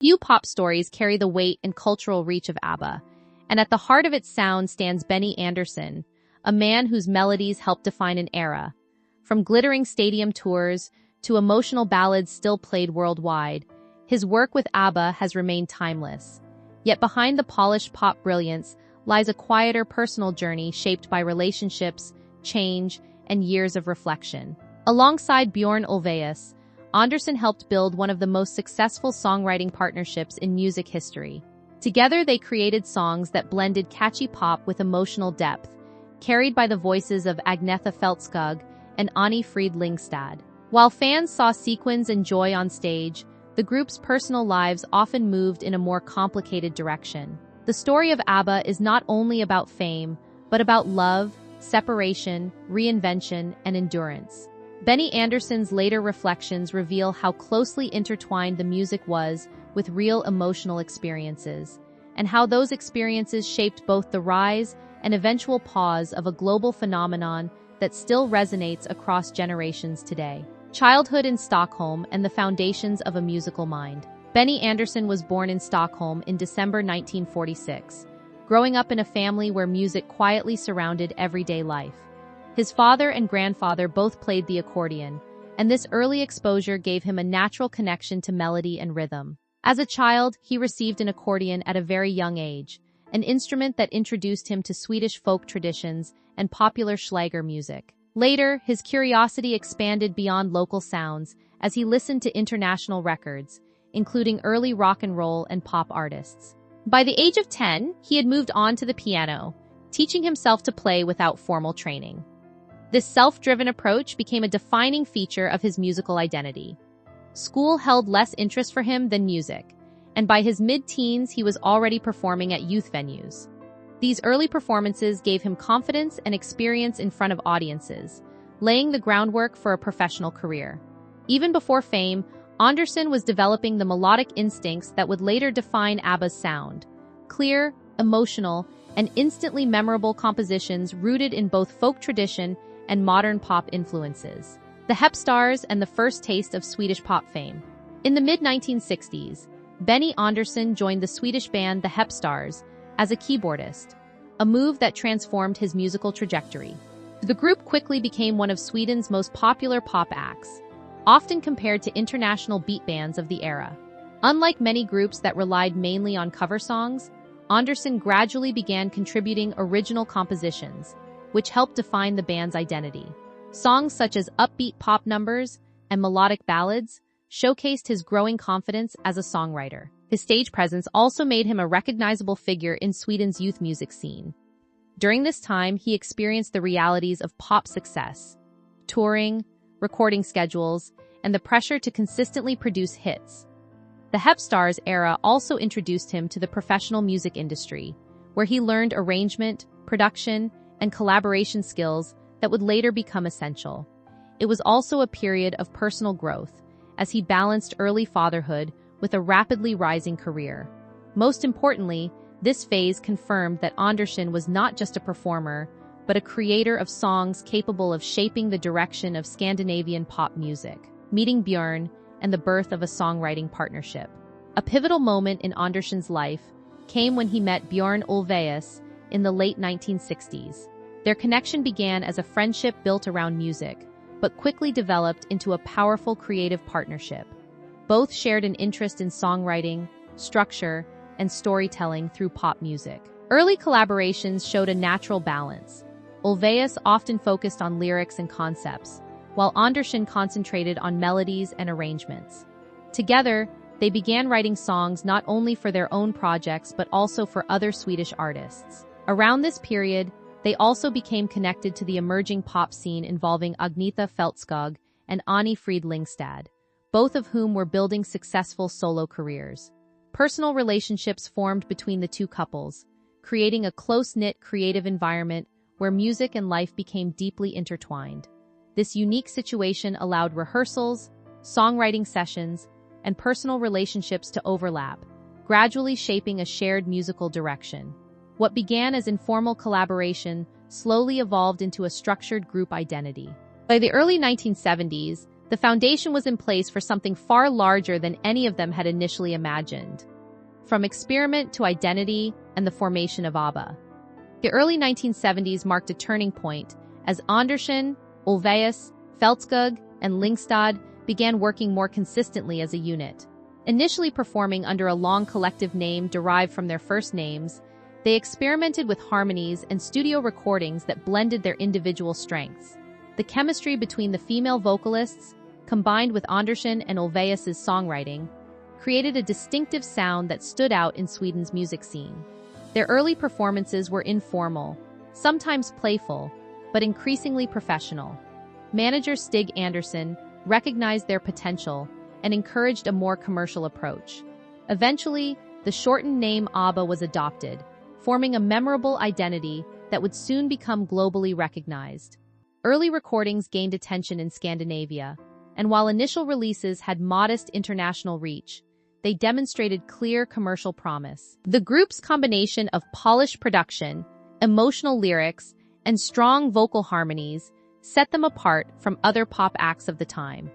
Few pop stories carry the weight and cultural reach of ABBA, and at the heart of its sound stands Benny Andersson, a man whose melodies helped define an era. From glittering stadium tours to emotional ballads still played worldwide, his work with ABBA has remained timeless. Yet behind the polished pop brilliance lies a quieter personal journey shaped by relationships, change, and years of reflection. Alongside Björn Ulvaeus, Andersson helped build one of the most successful songwriting partnerships in music history. Together, they created songs that blended catchy pop with emotional depth, carried by the voices of Agnetha Fältskog and Anni-Frid Lyngstad. While fans saw sequins and joy on stage, the group's personal lives often moved in a more complicated direction. The story of ABBA is not only about fame, but about love, separation, reinvention, and endurance. Benny Andersson's later reflections reveal how closely intertwined the music was with real emotional experiences, and how those experiences shaped both the rise and eventual pause of a global phenomenon that still resonates across generations today. Childhood in Stockholm and the foundations of a musical mind. Benny Andersson was born in Stockholm in December 1946, growing up in a family where music quietly surrounded everyday life. His father and grandfather both played the accordion, and this early exposure gave him a natural connection to melody and rhythm. As a child, he received an accordion at a very young age, an instrument that introduced him to Swedish folk traditions and popular Schlager music. Later, his curiosity expanded beyond local sounds as he listened to international records, including early rock and roll and pop artists. By the age of 10, he had moved on to the piano, teaching himself to play without formal training. This self-driven approach became a defining feature of his musical identity. School held less interest for him than music, and by his mid-teens he was already performing at youth venues. These early performances gave him confidence and experience in front of audiences, laying the groundwork for a professional career. Even before fame, Andersson was developing the melodic instincts that would later define ABBA's sound. Clear, emotional, and instantly memorable compositions rooted in both folk tradition and modern pop influences. The Hepstars and the first taste of Swedish pop fame. In the mid-1960s, Benny Andersson joined the Swedish band the Hepstars as a keyboardist, a move that transformed his musical trajectory. The group quickly became one of Sweden's most popular pop acts, often compared to international beat bands of the era. Unlike many groups that relied mainly on cover songs, Andersson gradually began contributing original compositions, which helped define the band's identity. Songs such as upbeat pop numbers and melodic ballads showcased his growing confidence as a songwriter. His stage presence also made him a recognizable figure in Sweden's youth music scene. During this time, he experienced the realities of pop success, touring, recording schedules, and the pressure to consistently produce hits. The Hepstars era also introduced him to the professional music industry, where he learned arrangement, production, and collaboration skills that would later become essential. It was also a period of personal growth, as he balanced early fatherhood with a rapidly rising career. Most importantly, this phase confirmed that Andersson was not just a performer, but a creator of songs capable of shaping the direction of Scandinavian pop music. Meeting Björn and the birth of a songwriting partnership. A pivotal moment in Andersson's life came when he met Björn Ulvaeus in the late 1960s. Their connection began as a friendship built around music, but quickly developed into a powerful creative partnership. Both shared an interest in songwriting, structure, and storytelling through pop music. Early collaborations showed a natural balance. Ulvaeus often focused on lyrics and concepts, while Andersson concentrated on melodies and arrangements. Together, they began writing songs not only for their own projects but also for other Swedish artists. Around this period, they also became connected to the emerging pop scene involving Agnetha Fältskog and Anni-Frid Lyngstad, both of whom were building successful solo careers. Personal relationships formed between the two couples, creating a close-knit creative environment where music and life became deeply intertwined. This unique situation allowed rehearsals, songwriting sessions, and personal relationships to overlap, gradually shaping a shared musical direction. What began as informal collaboration slowly evolved into a structured group identity. By the early 1970s, The foundation was in place for something far larger than any of them had initially imagined. From experiment to identity and the formation of ABBA. The early 1970s marked a turning point as Andersson, Ulvaeus, Fältskog, and Lyngstad began working more consistently as a unit. Initially performing under a long collective name derived from their first names, they experimented with harmonies and studio recordings that blended their individual strengths. The chemistry between the female vocalists, combined with Andersson and Ulvaeus's songwriting, created a distinctive sound that stood out in Sweden's music scene. Their early performances were informal, sometimes playful, but increasingly professional. Manager Stig Andersson recognized their potential and encouraged a more commercial approach. Eventually, the shortened name ABBA was adopted, forming a memorable identity that would soon become globally recognized. Early recordings gained attention in Scandinavia, and while initial releases had modest international reach, they demonstrated clear commercial promise. The group's combination of polished production, emotional lyrics, and strong vocal harmonies set them apart from other pop acts of the time.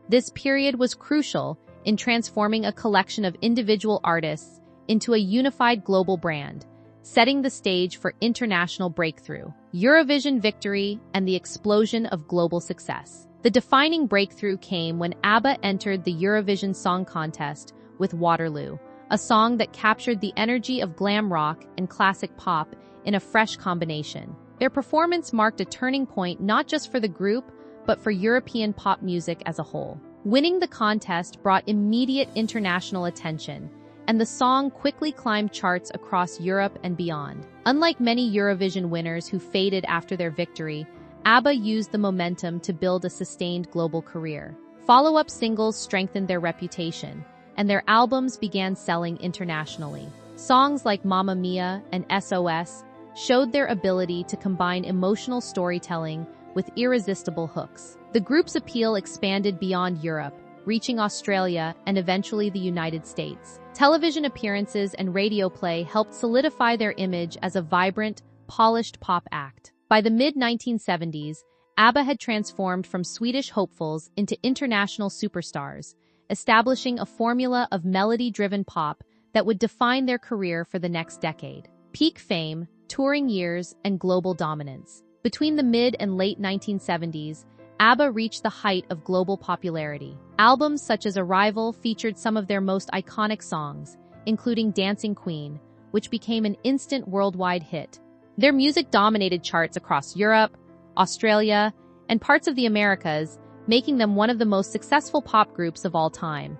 This period was crucial in transforming a collection of individual artists into a unified global brand, setting the stage for international breakthrough, Eurovision victory, and the explosion of global success. The defining breakthrough came when ABBA entered the Eurovision Song Contest with Waterloo, a song that captured the energy of glam rock and classic pop in a fresh combination. Their performance marked a turning point not just for the group, but for European pop music as a whole. Winning the contest brought immediate international attention, and the song quickly climbed charts across Europe and beyond. Unlike many Eurovision winners who faded after their victory, ABBA used the momentum to build a sustained global career. Follow-up singles strengthened their reputation, and their albums began selling internationally. Songs like Mamma Mia and SOS showed their ability to combine emotional storytelling with irresistible hooks. The group's appeal expanded beyond Europe, reaching Australia and eventually the United States. Television appearances and radio play helped solidify their image as a vibrant, polished pop act. By the mid-1970s, ABBA had transformed from Swedish hopefuls into international superstars, establishing a formula of melody-driven pop that would define their career for the next decade. Peak fame, touring years, and global dominance. Between the mid and late 1970s, ABBA reached the height of global popularity. Albums such as Arrival featured some of their most iconic songs, including Dancing Queen, which became an instant worldwide hit. Their music dominated charts across Europe, Australia, and parts of the Americas, making them one of the most successful pop groups of all time.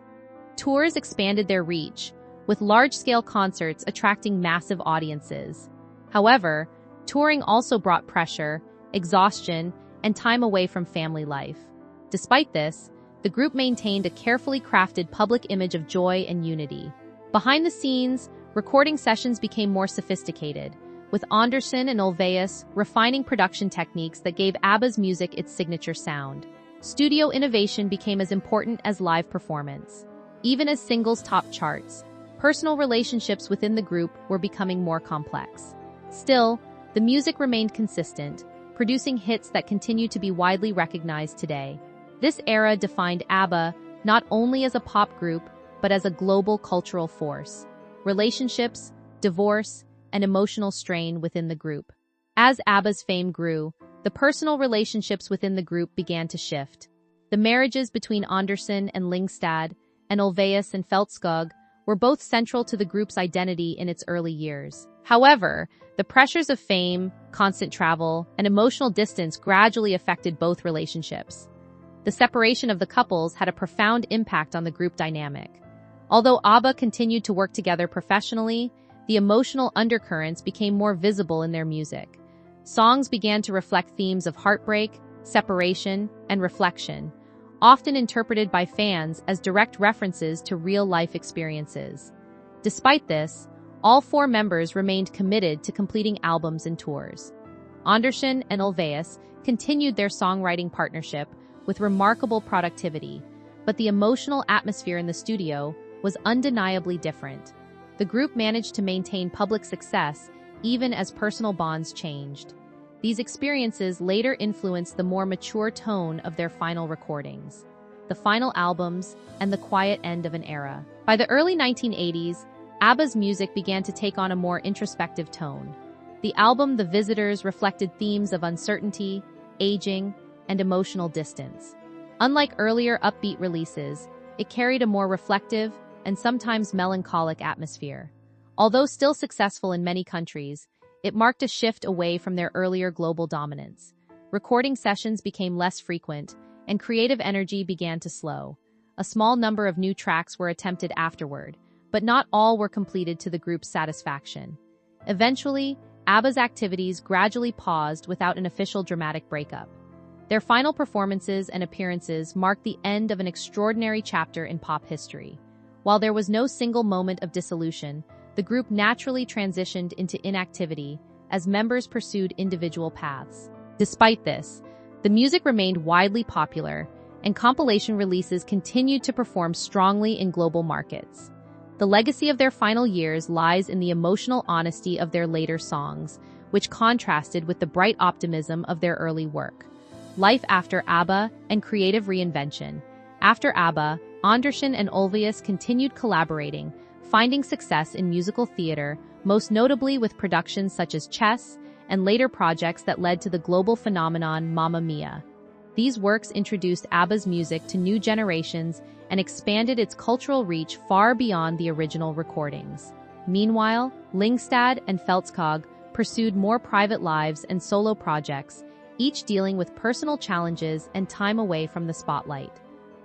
Tours expanded their reach, with large-scale concerts attracting massive audiences. However, touring also brought pressure, exhaustion, and time away from family life. Despite this, the group maintained a carefully crafted public image of joy and unity. Behind the scenes, recording sessions became more sophisticated, with Andersson and Ulvaeus refining production techniques that gave ABBA's music its signature sound. Studio innovation became as important as live performance. Even as singles topped charts, personal relationships within the group were becoming more complex. Still, the music remained consistent, producing hits that continue to be widely recognized today. This era defined ABBA not only as a pop group, but as a global cultural force. Relationships, divorce, and emotional strain within the group. As ABBA's fame grew, the personal relationships within the group began to shift. The marriages between Andersson and Lyngstad and Ulvaeus and Fältskog were both central to the group's identity in its early years. However, the pressures of fame, constant travel, and emotional distance gradually affected both relationships. The separation of the couples had a profound impact on the group dynamic. Although ABBA continued to work together professionally, the emotional undercurrents became more visible in their music. Songs began to reflect themes of heartbreak, separation, and reflection, often interpreted by fans as direct references to real-life experiences. Despite this, all four members remained committed to completing albums and tours. Andersson and Ulvaeus continued their songwriting partnership with remarkable productivity, but the emotional atmosphere in the studio was undeniably different. The group managed to maintain public success even as personal bonds changed. These experiences later influenced the more mature tone of their final recordings. the final albums, and the quiet end of an era. By the early 1980s, ABBA's music began to take on a more introspective tone. The album The Visitors reflected themes of uncertainty, aging, and emotional distance. Unlike earlier upbeat releases, it carried a more reflective and sometimes melancholic atmosphere. Although still successful in many countries, it marked a shift away from their earlier global dominance. Recording sessions became less frequent, and creative energy began to slow. A small number of new tracks were attempted afterward, but not all were completed to the group's satisfaction. Eventually, ABBA's activities gradually paused without an official dramatic breakup. Their final performances and appearances marked the end of an extraordinary chapter in pop history. While there was no single moment of dissolution, the group naturally transitioned into inactivity as members pursued individual paths. Despite this, the music remained widely popular, and compilation releases continued to perform strongly in global markets. The legacy of their final years lies in the emotional honesty of their later songs, which contrasted with the bright optimism of their early work. Life after ABBA and creative reinvention. After ABBA, Andersson and Ulvaeus continued collaborating, finding success in musical theater, most notably with productions such as Chess and later projects that led to the global phenomenon Mamma Mia. These works introduced ABBA's music to new generations and expanded its cultural reach far beyond the original recordings. Meanwhile, Lyngstad and Fältskog pursued more private lives and solo projects, each dealing with personal challenges and time away from the spotlight.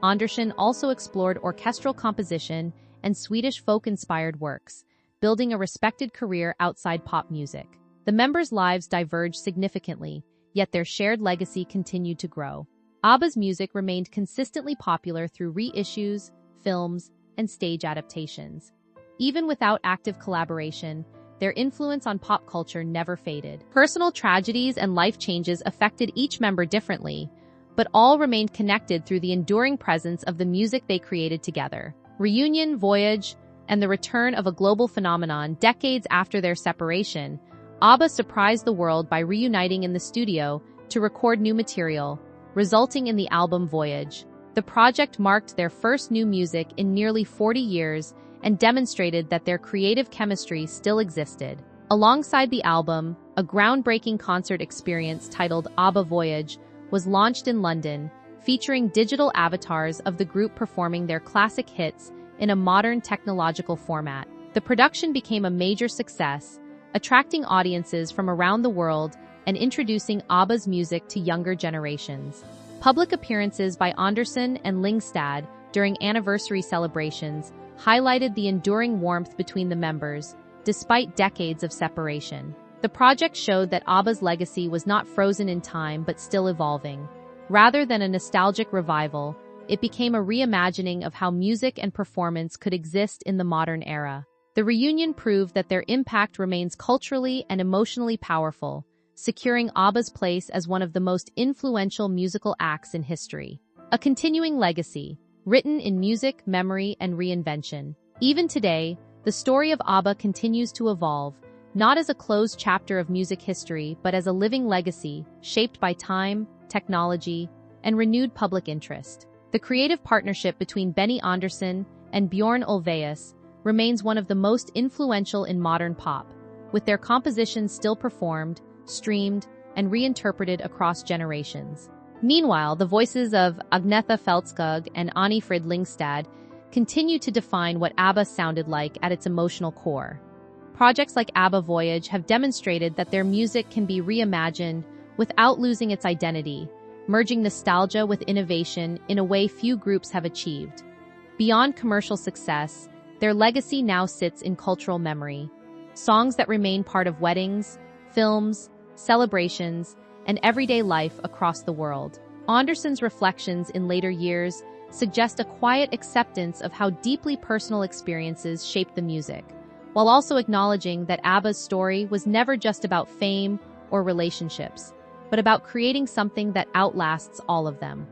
Andersson also explored orchestral composition and Swedish folk-inspired works, building a respected career outside pop music. The members' lives diverged significantly, yet their shared legacy continued to grow. ABBA's music remained consistently popular through reissues, films, and stage adaptations. Even without active collaboration, their influence on pop culture never faded. Personal tragedies and life changes affected each member differently, but all remained connected through the enduring presence of the music they created together. Reunion, Voyage, and the return of a global phenomenon decades after their separation, ABBA surprised the world by reuniting in the studio to record new material, resulting in the album Voyage. The project marked their first new music in nearly 40 years and demonstrated that their creative chemistry still existed. Alongside the album, a groundbreaking concert experience titled ABBA Voyage was launched in London, featuring digital avatars of the group performing their classic hits in a modern technological format. The production became a major success, attracting audiences from around the world and introducing ABBA's music to younger generations. Public appearances by Andersson and Lyngstad during anniversary celebrations highlighted the enduring warmth between the members, despite decades of separation. The project showed that ABBA's legacy was not frozen in time but still evolving. Rather than a nostalgic revival, it became a reimagining of how music and performance could exist in the modern era. The reunion proved that their impact remains culturally and emotionally powerful, securing ABBA's place as one of the most influential musical acts in history. A continuing legacy, written in music, memory, and reinvention. Even today, the story of ABBA continues to evolve, not as a closed chapter of music history, but as a living legacy shaped by time, technology, and renewed public interest. The creative partnership between Benny Andersson and Björn Ulvaeus remains one of the most influential in modern pop, with their compositions still performed, streamed, and reinterpreted across generations. Meanwhile, the voices of Agnetha Fältskog and Anni-Frid Lyngstad continue to define what ABBA sounded like at its emotional core. Projects like ABBA Voyage have demonstrated that their music can be reimagined without losing its identity, merging nostalgia with innovation in a way few groups have achieved. Beyond commercial success, their legacy now sits in cultural memory. Songs that remain part of weddings, films, celebrations, and everyday life across the world. Andersson's reflections in later years suggest a quiet acceptance of how deeply personal experiences shaped the music, while also acknowledging that ABBA's story was never just about fame or relationships, but about creating something that outlasts all of them.